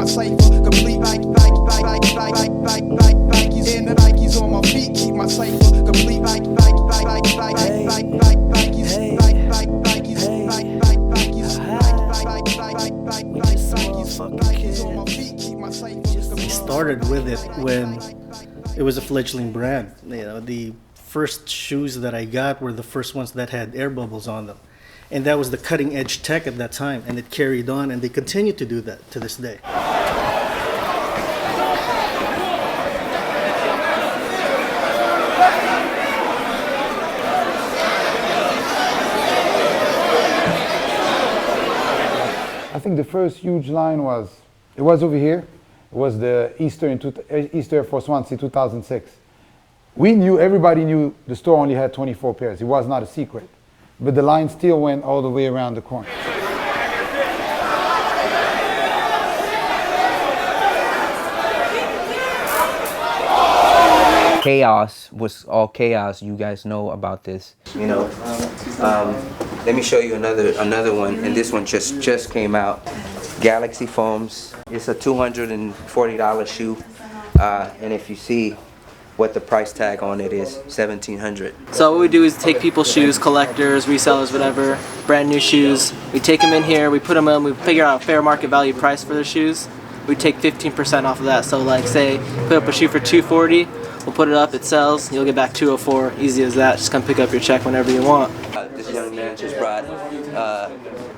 cipher complete. Nikes and the Nikes on my feet keep my cipher complete. We started with it when it was a fledgling brand. You know, the first shoes that I got were the first ones that had air bubbles on them. And that was the cutting edge tech at that time, and it carried on, and they continue to do that to this day. I think the first huge line was over here. It was the Easter Air Force One in 2006. Everybody knew the store only had 24 pairs. It was not a secret. But the line still went all the way around the corner. Chaos was all chaos. You guys know about this. You know, let me show you another one, and this one just came out. Galaxy Foams. It's a $240 shoe, and if you see what the price tag on it is, $1,700. So what we do is take people's shoes, collectors, resellers, whatever, brand new shoes. We take them in here, we put them in, we figure out a fair market value price for their shoes. We take 15% off of that. So like say, put up a shoe for $240, we'll put it up, it sells, you'll get back $204, easy as that. Just come pick up your check whenever you want. This young man just brought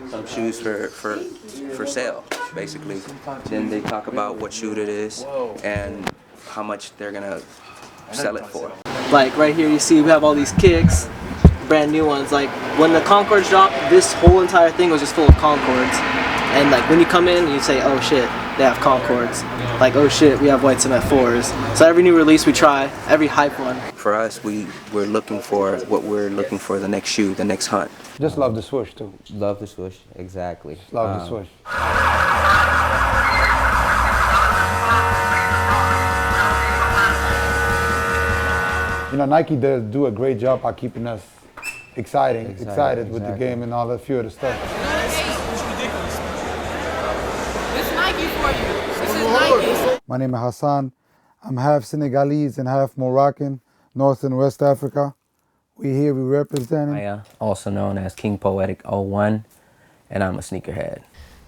some shoes for sale, basically. Then they talk about what shoe it is and how much they're gonna sell it for. Like right here you see we have all these kicks, brand new ones. Like when the Concords dropped, this whole entire thing was just full of Concords. And like when you come in, you say, oh shit, they have Concords. Like, oh shit, we white cement 4s. So every new release we try, every hype one. For us, we're looking for the next shoe, the next hunt. Just love the swoosh too. Love the swoosh, exactly. Just love the swoosh. You know, Nike does do a great job at keeping us excited with the game and all that few of the stuff. It's Nike for you. This is Nike. My name is Hassan. I'm half Senegalese and half Moroccan, North and West Africa. We here, we representing. Maya, also known as King Poetic 01, and I'm a sneakerhead.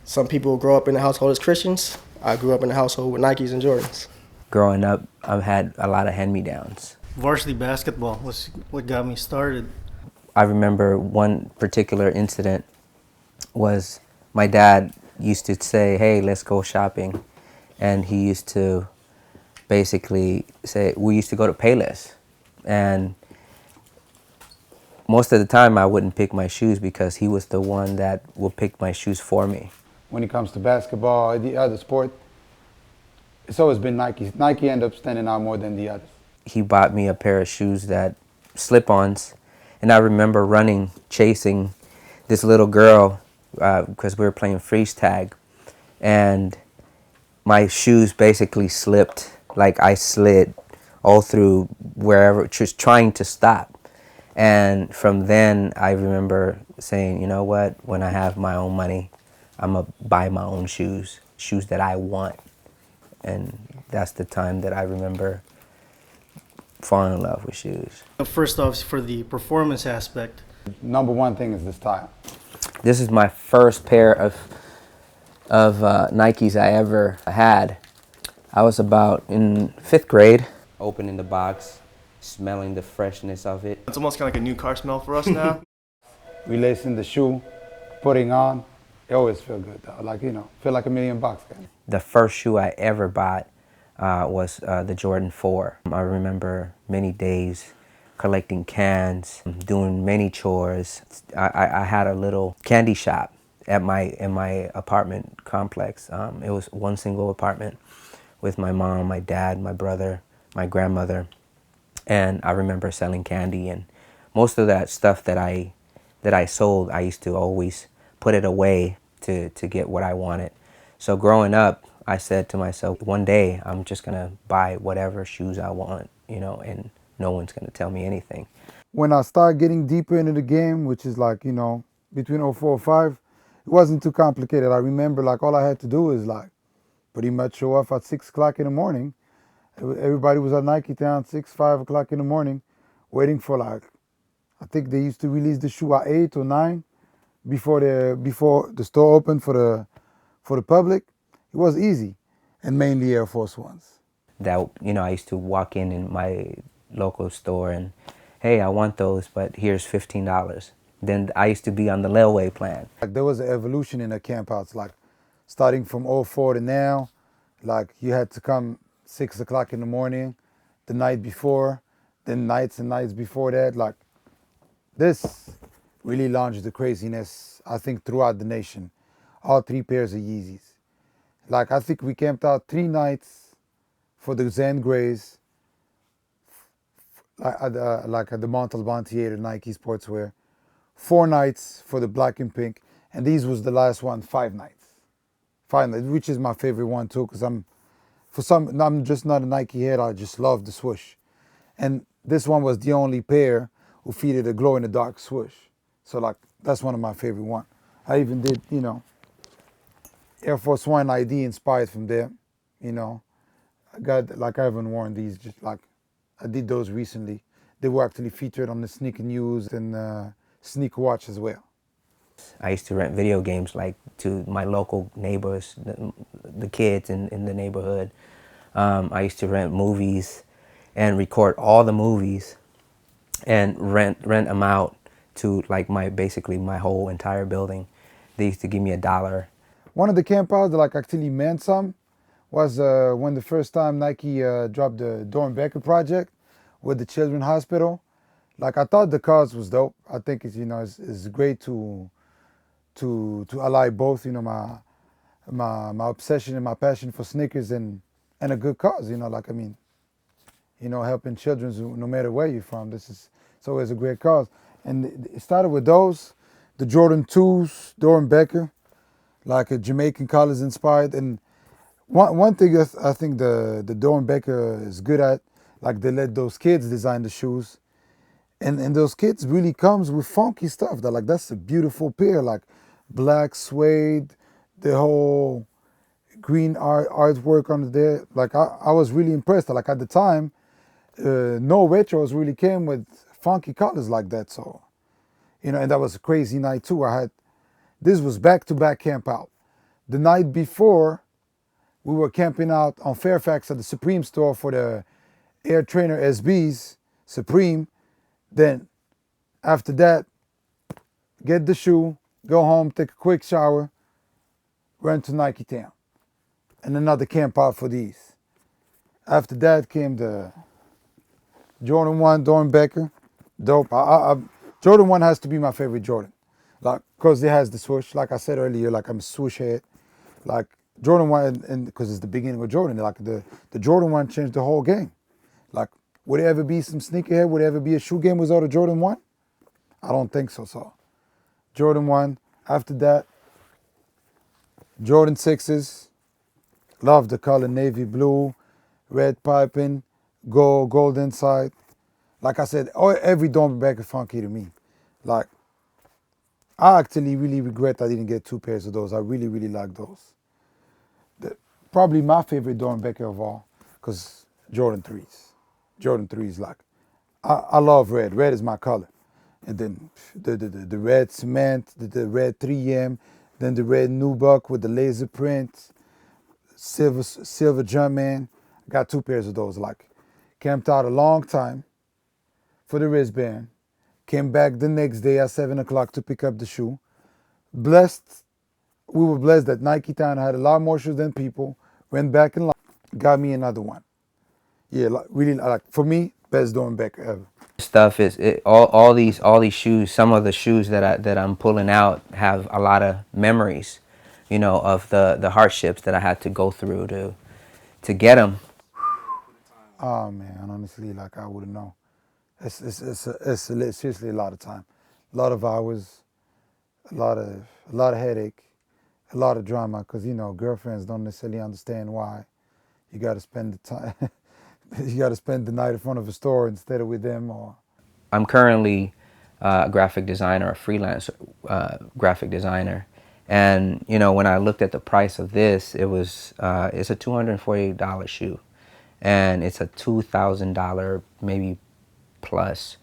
Some people grow up in a household as Christians. I grew up in a household with Nikes and Jordans. Growing up, I've had a lot of hand-me-downs. Varsity basketball was what got me started. I remember one particular incident was my dad used to say, hey, let's go shopping. And he used to basically say, we used to go to Payless. And most of the time I wouldn't pick my shoes because he was the one that would pick my shoes for me. When it comes to basketball or the other sport, it's always been Nike. Nike ended up standing out more than the others. He bought me a pair of shoes that slip-ons, and I remember running, chasing this little girl because we were playing freeze tag, and my shoes basically slipped, like I slid all through wherever, just trying to stop. And from then, I remember saying, you know what, when I have my own money, I'm going to buy my own shoes that I want. And that's the time that I remember falling in love with shoes. First off, for the performance aspect. Number one thing is the style. This is my first pair of Nikes I ever had. I was about in 5th grade. Opening the box, smelling the freshness of it. It's almost kind of like a new car smell for us now. Relacing the shoe, putting on, it always feel good though. Like, you know, feel like $1 million. The first shoe I ever bought was the Jordan 4. I remember many days collecting cans, doing many chores. I had a little candy shop in my apartment complex. It was one single apartment with my mom, my dad, my brother, my grandmother, and I remember selling candy. And most of that stuff that I sold, I used to always put it away to get what I wanted. So growing up, I said to myself, one day I'm just gonna buy whatever shoes I want, you know, and no one's gonna tell me anything. When I started getting deeper into the game, which is like, you know, between 04 and 05, it wasn't too complicated. I remember like all I had to do is like pretty much show off at 6 o'clock in the morning. Everybody was at Nike Town 6, 5 o'clock in the morning, waiting for like, I think they used to release the shoe at 8 or 9 before the store opened for the public. It was easy, and mainly Air Force Ones. That, you know, I used to walk in my local store and, hey, I want those, but here's $15. Then I used to be on the layaway plan. Like there was an evolution in the campouts, like starting from '04 to now. Like you had to come 6 o'clock in the morning, the night before, then nights and nights before that. Like this really launched the craziness, I think, throughout the nation. All 3 pairs of Yeezys. Like I think we camped out 3 nights for the Zen Grays, at the Montalban Theater, Nike Sportswear. 4 nights for the black and pink, and these was the last one, 5 nights. 5 nights, which is my favorite one too, because I'm just not a Nike head. I just love the swoosh, and this one was the only pair who featured a glow in the dark swoosh. So like that's one of my favorite one. I even did, you know, Air Force One ID inspired from there. You know, I haven't worn these, just like I did those recently. They were actually featured on the Sneaker News and Sneaker Watch as well. I used to rent video games like to my local neighbors, the kids in the neighborhood. I used to rent movies and record all the movies and rent them out to like basically my whole entire building. They used to give me $1. One of the campouts that like actually meant some was when the first time Nike dropped the Doran Becker project with the Children's Hospital. Like I thought the cause was dope. I think it's, you know, it's great to ally both, you know, my obsession and my passion for sneakers and a good cause, you know, like I mean, you know, helping children no matter where you're from. It's always a great cause. And it started with those, the Jordan 2s, Doran Becker, like a Jamaican colors inspired. And one thing that I think the Doran Becker is good at, like they let those kids design the shoes. And those kids really comes with funky stuff. That's a beautiful pair, like black suede, the whole green artwork under there. Like I was really impressed. Like at the time, no retros really came with funky colors like that. So, you know, and that was a crazy night too. This was back-to-back camp out. The night before, we were camping out on Fairfax at the Supreme store for the Air Trainer SBs, Supreme. Then after that, get the shoe, go home, take a quick shower, run to Nike Town. And another camp out for these. After that came the Jordan 1, Doran Becker. Dope. Jordan 1 has to be my favorite Jordan. Like, cause it has the swoosh. Like I said earlier, like I'm a swoosh head. Like Jordan 1, and cause it's the beginning of Jordan. Like the Jordan 1 changed the whole game. Like, would there ever be some sneakerhead? Would there ever be a shoe game without a Jordan 1? I don't think so. So, Jordan 1. After that, Jordan 6s. Love the color navy blue, red piping, gold inside. Like I said, every Doran Becker funky to me. Like, I actually really regret I didn't get 2 pairs of those. I really, really like those. Probably my favorite Doran Becker of all, because Jordan 3s. Jordan 3s, like, I love red. Red is my color. And then the red cement, the red 3M, then the red nubuck with the laser print, silver Jumpman. Got 2 pairs of those. Like, camped out a long time for the wristband. Came back the next day at 7 o'clock to pick up the shoe. We were blessed that Nike Town had a lot more shoes than people. Went back in line, got me another one. Yeah, like, really, like, for me, best Doran Becker ever. Stuff is all these shoes. Some of the shoes that I'm pulling out have a lot of memories, you know, of the hardships that I had to go through to get them. Oh man, honestly, like I wouldn't know. It's seriously a lot of time, a lot of hours, a lot of headache, a lot of drama. Cause you know, girlfriends don't necessarily understand why. You got to spend the time. You got to spend the night in front of a store instead of with them. Or I'm currently a graphic designer, a freelance graphic designer, And you know, when I looked at the price of this, it was it's a $248 shoe, and it's a $2,000 maybe plus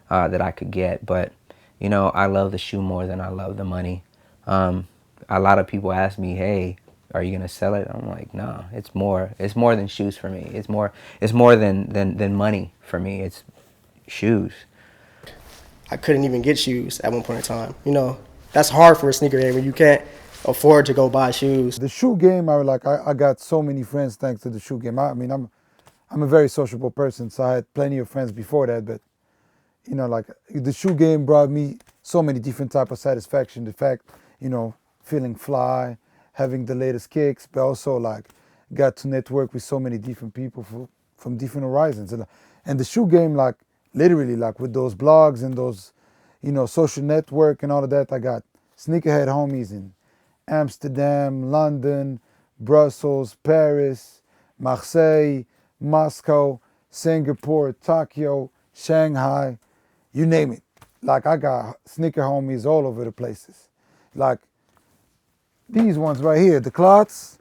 that I could get. But you know, I love the shoe more than I love the money. A lot of people ask me, "Hey, are you gonna sell it?" I'm like, "No, it's more. It's more than shoes for me. It's more. It's more than money for me. It's shoes." I couldn't even get shoes at one point in time. You know, that's hard for a sneakerhead when you can't afford to go buy shoes. The shoe game, I got so many friends thanks to the shoe game. I mean, I'm a very sociable person, so I had plenty of friends before that. But you know, like the shoe game brought me so many different type of satisfaction. The fact, you know, feeling fly, having the latest kicks, but also like got to network with so many different people from different horizons. And the shoe game, like literally, like with those blogs and those, you know, social network and all of that, I got sneakerhead homies in Amsterdam, London, Brussels, Paris, Marseille, Moscow, Singapore, Tokyo, Shanghai, you name it. Like I got sneaker homies all over the places. Like these ones right here, the Clots,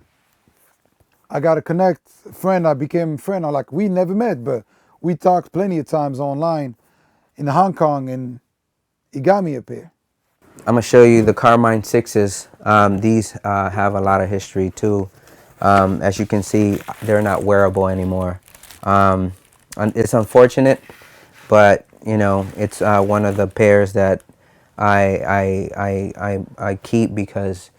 I got a connect friend, I became a friend. Like we never met, but we talked plenty of times online in Hong Kong, and he got me a pair. I'm gonna show you the Carmine 6s. These have a lot of history too. As you can see, they're not wearable anymore. It's unfortunate, but you know, it's one of the pairs that I keep because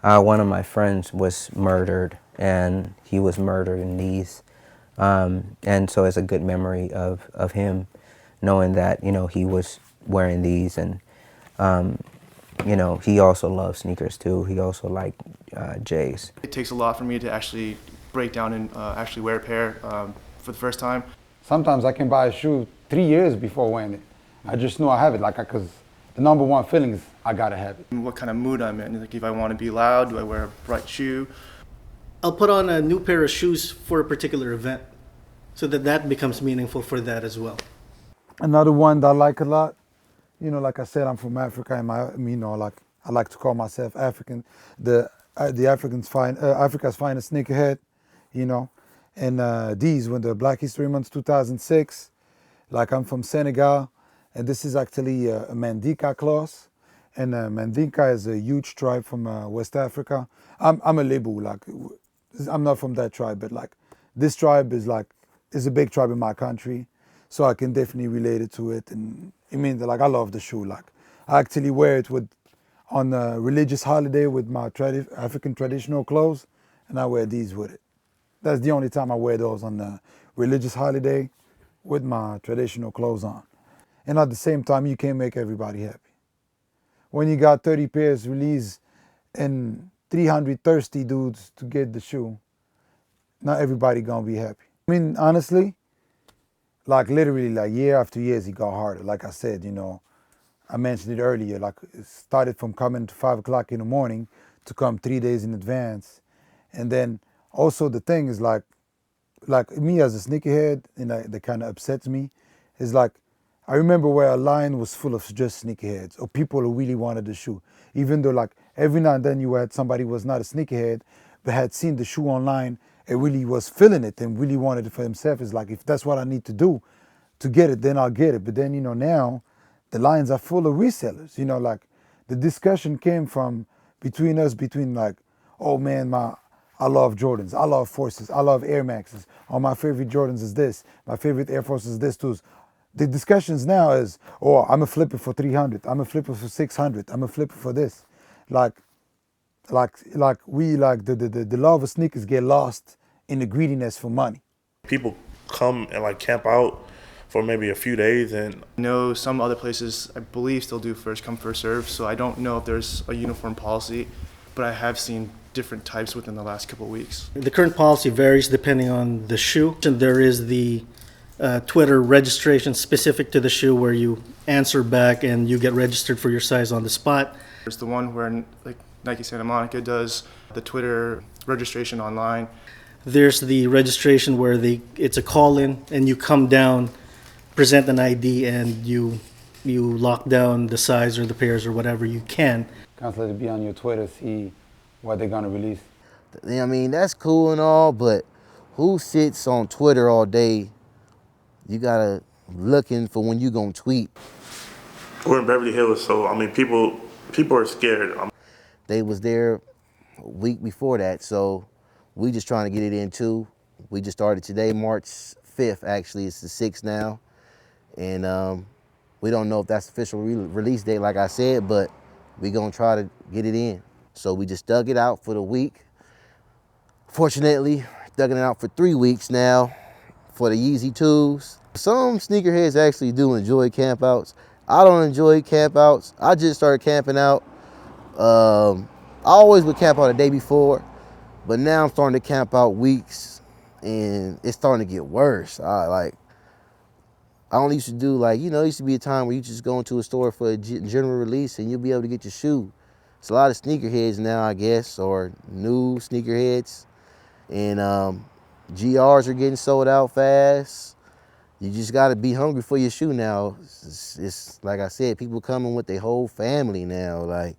one of my friends was murdered, and he was murdered in these. And so it's a good memory of him, knowing that, you know, he was wearing these, and you know, he also loves sneakers too. He also liked J's. It takes a lot for me to actually break down and actually wear a pair for the first time. Sometimes I can buy a shoe 3 years before wearing it. I just know I have it, like, because the number one feeling is I gotta have it. What kind of mood I'm in, like if I want to be loud, do I wear a bright shoe? I'll put on a new pair of shoes for a particular event, so that becomes meaningful for that as well. Another one that I like a lot, you know, like I said, I'm from Africa, and you know, like I like to call myself African, the Africa's finest sneakerhead, you know. And these were the Black History Month 2006. Like I'm from Senegal, and this is actually a Mandinka cloth. And Mandinka is a huge tribe from West Africa. I'm a Lebu, like I'm not from that tribe, but like this tribe is a big tribe in my country, so I can definitely relate it to it. And it means that, like, I love the shoe. Like I actually wear it on a religious holiday with my African traditional clothes, and I wear these with it. That's the only time I wear those, on the religious holiday with my traditional clothes on. And at the same time, you can't make everybody happy. When you got 30 pairs released and 300 thirsty dudes to get the shoe, not everybody gonna be happy. I mean, honestly, like literally, like year after year, it got harder. Like I said, you know, I mentioned it earlier, like it started from coming to 5 o'clock in the morning to come 3 days in advance. And then also the thing is like me as a sneakerhead, and that kind of upsets me, is like, I remember where a line was full of just sneakerheads or people who really wanted the shoe. Even though like every now and then you had somebody who was not a sneakerhead but had seen the shoe online and really was feeling it and really wanted it for himself. It's like, if that's what I need to do to get it, then I'll get it. But then, you know, now the lines are full of resellers. You know, like the discussion came from between like, oh man, I love Jordans, I love Forces, I love Air Maxes. Oh, my favorite Jordans is this, my favorite Air Force is this too. The discussions now is, oh, I'm a flipper for 300, I'm a flipper for 600, I'm a flipper for this. Like the love of sneakers get lost in the greediness for money. People come and like camp out for maybe a few days, and I know some other places, I believe, still do first come, first serve, so I don't know if there's a uniform policy, but I have seen different types within the last couple of weeks. The current policy varies depending on the shoe. And there is the Twitter registration specific to the shoe where you answer back and you get registered for your size on the spot. There's the one where like Nike Santa Monica does the Twitter registration online. There's the registration where it's a call-in and you come down, present an ID, and you lock down the size or the pairs or whatever you can. Constantly be on your Twitter, see what they're gonna release. I mean, that's cool and all, but who sits on Twitter all day? You gotta looking for when you gonna tweet. We're in Beverly Hills, so I mean, people are scared. They was there a week before that, so we just trying to get it in too. We just started today, March 5th. Actually, it's the 6th now, and we don't know if that's the official release date, like I said, but we gonna try to get it in. So we just dug it out for the week. Fortunately, dug it out for 3 weeks now for the Yeezy 2s. Some sneakerheads actually do enjoy campouts. I don't enjoy campouts. I just started camping out. I always would camp out the day before, but now I'm starting to camp out weeks, and it's starting to get worse. I only used to do it used to be a time where you just go into a store for a general release and you'll be able to get your shoe. It's a lot of sneakerheads now, I guess, or new sneakerheads. And GRs are getting sold out fast. You just got to be hungry for your shoe now. It's like I said, people coming with their whole family now. Like,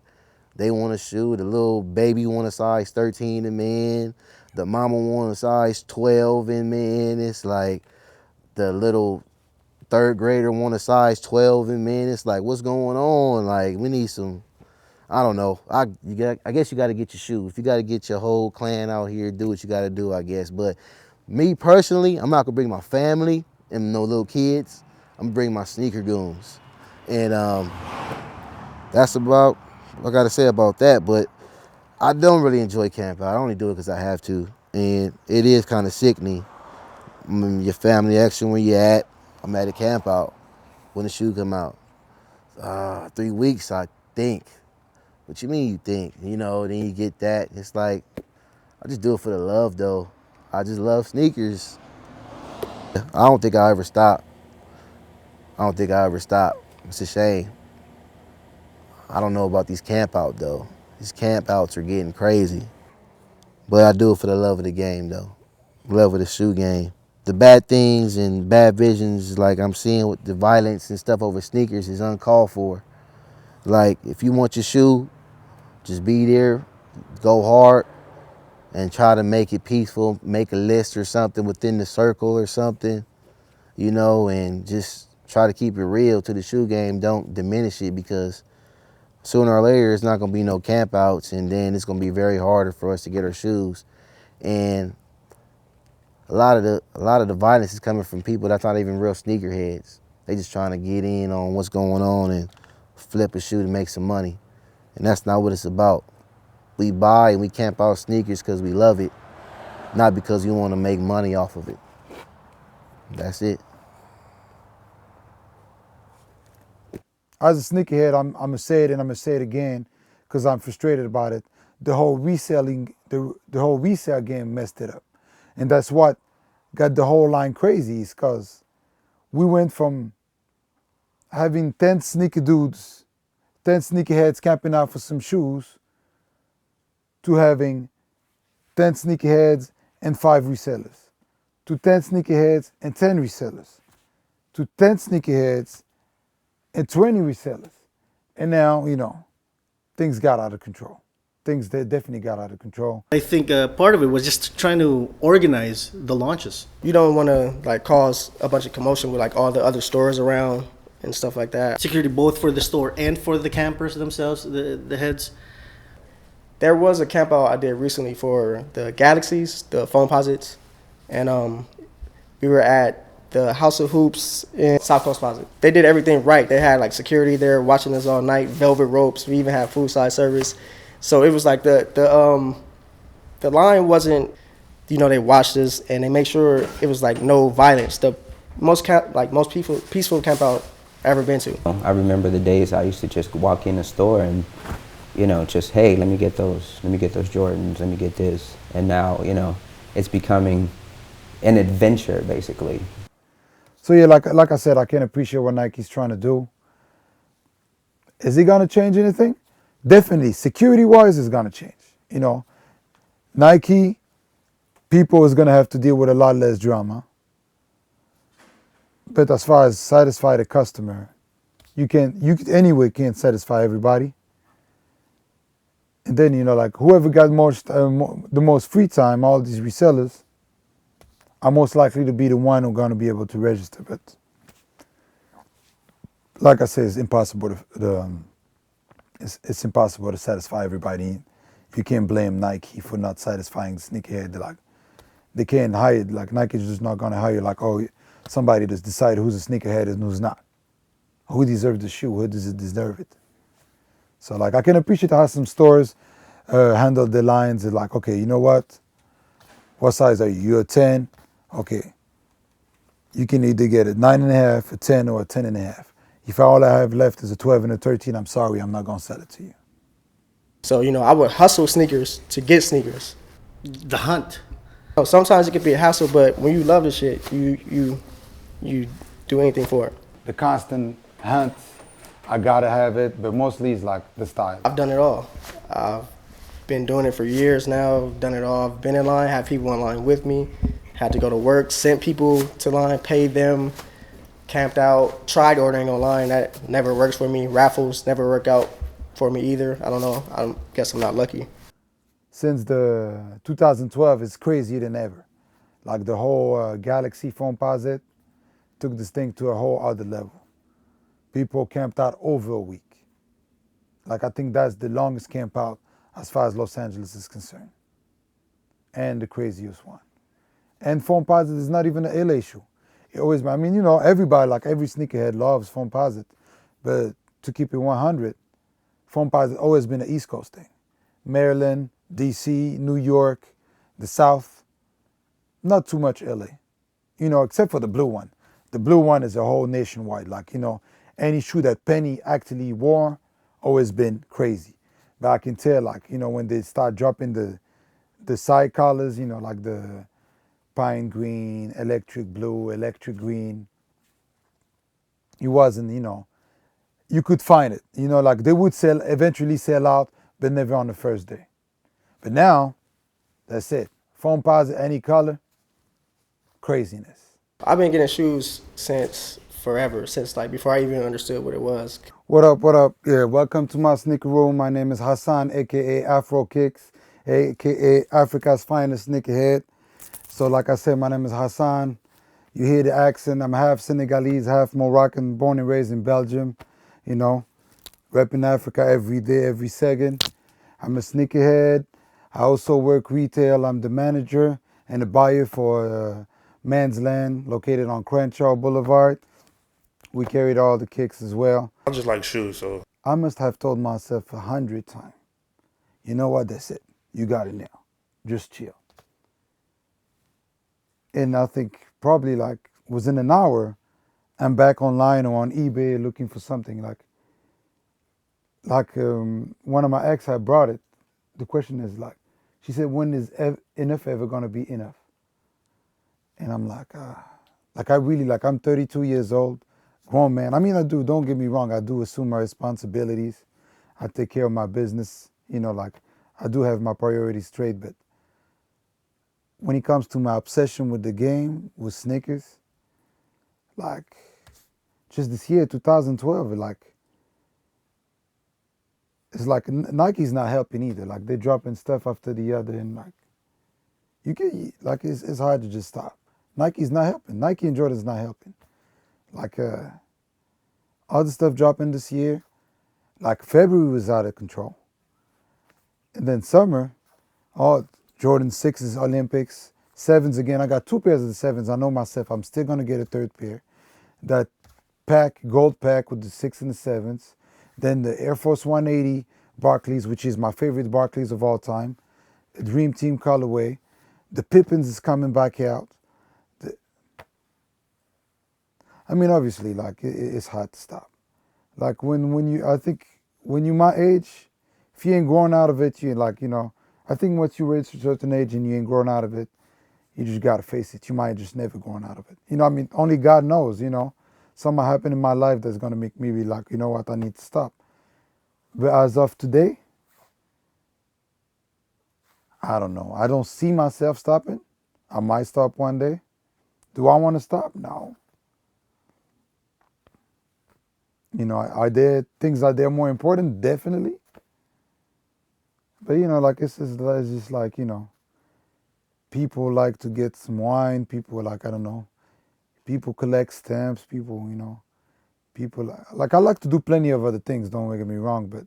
they want a shoe. The little baby want a size 13 in men. The mama want a size 12 in men. It's like the little third grader want a size 12 in men. It's like, what's going on? Like, we need some, I don't know. I guess you got to get your shoe. If you got to get your whole clan out here, do what you got to do, I guess. But me personally, I'm not going to bring my family and no little kids. I'm going to bring my sneaker goons. And that's about what I got to say about that. But I don't really enjoy camp out. I only do it because I have to. And it is kind of sickening. Your family asks you where you at. I'm at a camp out when the shoe come out. 3 weeks, I think. What you mean you think? You know, then you get that. It's like, I just do it for the love, though. I just love sneakers. I don't think I'll ever stop. It's a shame. I don't know about these camp out, though. These camp outs are getting crazy. But I do it for the love of the game, though. Love of the shoe game. The bad things and bad visions like I'm seeing with the violence and stuff over sneakers is uncalled for. Like, if you want your shoe, just be there, go hard, and try to make it peaceful, make a list or something within the circle or something, you know, and just try to keep it real to the shoe game. Don't diminish it, because sooner or later it's not going to be no camp outs, and then it's going to be very harder for us to get our shoes. And a lot of the violence is coming from people that's not even real sneakerheads. They just trying to get in on what's going on and flip a shoe to make some money. And that's not what it's about. We buy and we camp out sneakers because we love it, not because we want to make money off of it. That's it. As a sneakerhead, I'm gonna say it and I'm gonna say it again because I'm frustrated about it. The whole reselling, the whole resale game messed it up. And that's what got the whole line crazy, is because we went from having 10 sneaker dudes, 10 sneakerheads camping out for some shoes, to having 10 sneakerheads and 5 resellers, to 10 sneakerheads and 10 resellers, to 10 sneakerheads and 20 resellers. And now, you know, things got out of control. Things that definitely got out of control. I think part of it was just trying to organize the launches. You don't want to like cause a bunch of commotion with like all the other stores around and stuff like that. Security both for the store and for the campers themselves, the heads. There was a camp out I did recently for the Galaxies, the Foamposites, and we were at the House of Hoops in South Coast Plaza. They did everything right. They had like security there watching us all night, velvet ropes. We even had food side service. So it was like the line wasn't, you know, they watched us and they make sure it was like no violence. The most peaceful camp out I ever been to. I remember the days I used to just walk in the store and, you know, just, hey, let me get those Jordans, let me get this. And now, you know, it's becoming an adventure basically. So yeah, like I said, I can appreciate what Nike's trying to do. Is it gonna change anything? Definitely, security-wise, it's gonna change. You know, Nike people is gonna have to deal with a lot less drama. But as far as satisfy the customer, you anyway can't satisfy everybody. And then, you know, like whoever got the most free time, all these resellers, are most likely to be the one who's going to be able to register. But like I said, it's impossible it's impossible to satisfy everybody. You can't blame Nike for not satisfying the sneakerhead. They can't hire, like Nike's just not gonna hire like, oh, somebody to decide who's a sneakerhead and who's not. Who deserves the shoe? Who does it deserve it? So like I can appreciate how some stores handle their lines. They're like, okay, you know what? What size are you? You're a 10? Okay. You can either get a 9.5, a 10, or a 10.5. If all I have left is a 12 and a 13, I'm sorry, I'm not gonna sell it to you. So, you know, I would hustle sneakers to get sneakers. The hunt. So sometimes it could be a hassle, but when you love the shit, you do anything for it. The constant hunt, I gotta have it, but mostly it's like the style. I've done it all. I've been doing it for years now, done it all. I've been in line, had people in line with me, had to go to work, sent people to line, paid them, camped out, tried ordering online. That never works for me. Raffles never work out for me either. I don't know. I guess I'm not lucky. Since the 2012, it's crazier than ever. Like the whole Galaxy Foamposite took this thing to a whole other level. People camped out over a week. Like I think that's the longest camp out as far as Los Angeles is concerned. And the craziest one. And Foamposite is not even an LA shoe. It always, I mean, you know, everybody, like every sneakerhead loves Foamposite. But to keep it 100, Foamposite always been an East Coast thing. Maryland, DC, New York, the South, not too much LA. You know, except for the blue one. The blue one is a whole nationwide. Like, you know, any shoe that Penny actually wore, always been crazy. But I can tell, like, you know, when they start dropping the side colors, you know, like the pine green, electric blue, electric green, it wasn't, you know, you could find it. You know, like they would eventually sell out, but never on the first day. But now, that's it. Foamposite, any color, craziness. I've been getting shoes since forever, since like before I even understood what it was. What up, what up? Yeah, welcome to my sneaker room. My name is Hassan, aka Afro Kicks, aka Africa's finest sneakerhead. So like I said, my name is Hassan. You hear the accent. I'm half Senegalese, half Moroccan, born and raised in Belgium. You know, repping Africa every day, every second. I'm a sneakerhead. I also work retail. I'm the manager and the buyer for Man's Land, located on Crenshaw Boulevard. We carried all the kicks as well. I just like shoes, so. I must have told myself 100 times, you know what, that's it. You got it now. Just chill. And I think probably like within an hour, I'm back online or on eBay looking for something like one of my ex had brought it. The question is like, she said, when is enough ever gonna be enough? And I'm like I'm 32 years old, grown man. I mean, don't get me wrong, I do assume my responsibilities. I take care of my business, you know, like I do have my priorities straight, but when it comes to my obsession with the game, with sneakers, like just this year, 2012, it's like Nike's not helping either. Like they're dropping stuff after the other, and like it's hard to just stop. Nike's not helping. Nike and Jordan's not helping. Like all the stuff dropping this year, like February was out of control, and then summer, all Jordan 6s, Olympics, 7s again. I got 2 pairs of the 7s. I know myself. I'm still gonna get a 3rd pair. That gold pack with the 6 and the 7s. Then the Air Force 180 Barclays, which is my favorite Barclays of all time. The Dream Team colorway. The Pippins is coming back out. I mean, obviously, like it's hard to stop. Like I think when you my age, if you ain't grown out of it, you like, you know, I think once you reach a certain age and you ain't grown out of it, you just gotta face it. You might just never grown out of it. You know, I mean, only God knows, you know. Something happened in my life that's gonna make me be like, you know what, I need to stop. But as of today, I don't know. I don't see myself stopping. I might stop one day. Do I want to stop? No. You know, are there things out there more important? Definitely. But you know, like it's just like, you know, people like to get some wine. People like, I don't know. People collect stamps. People, you know, people like I like to do plenty of other things. Don't get me wrong, but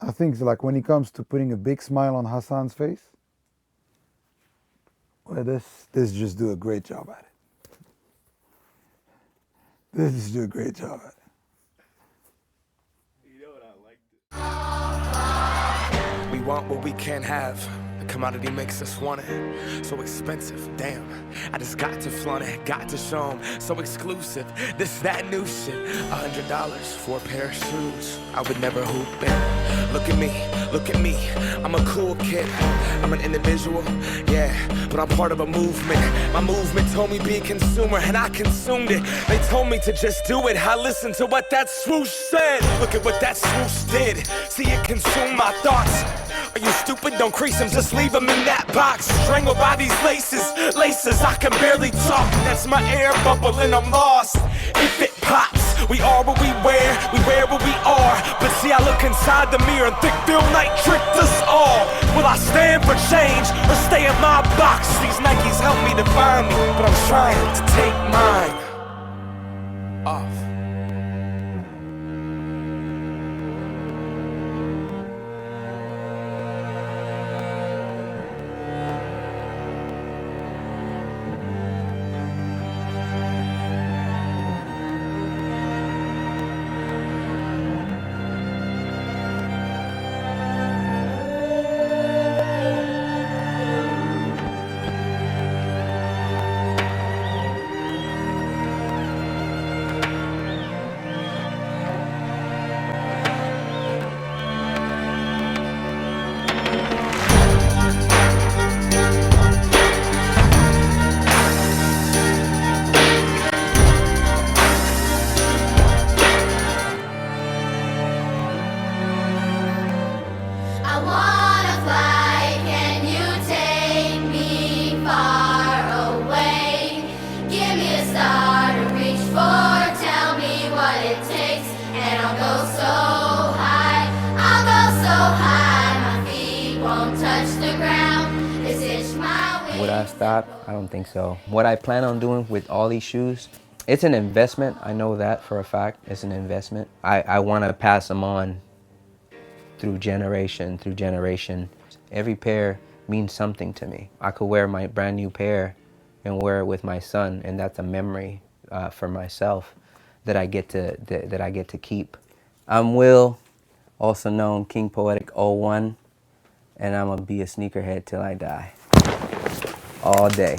I think like when it comes to putting a big smile on Hassan's face, well, this just do a great job at it. This just do a great job at it. We want what we can't have. The commodity makes us want it. So expensive, damn. I just got to flaunt it, got to show 'em. So exclusive, this, that new shit. $100 for a pair of shoes. I would never hoop in. Look at me, I'm a cool kid. I'm an individual, yeah, but I'm part of a movement. My movement told me be a consumer, and I consumed it. They told me to just do it, I listened to what that swoosh said. Look at what that swoosh did. See it consume my thoughts. Are you stupid? Don't crease them, just leave them in that box. Strangled by these laces, I can barely talk. That's my air bubble and I'm lost. If it pops, we are what we wear what we are. But see, I look inside the mirror and think Phil Knight tricked us all. Will I stand for change or stay in my box? These Nikes help me define me, but I'm trying to take mine off. Would I stop? I don't think so. What I plan on doing with all these shoes, it's an investment. I know that for a fact. It's an investment. I want to pass them on through generation. Every pair means something to me. I could wear my brand new pair and wear it with my son, and that's a memory for myself that I get to keep. I'm Will, also known King Poetic 01, and I'm gonna be a sneakerhead till I die. All day.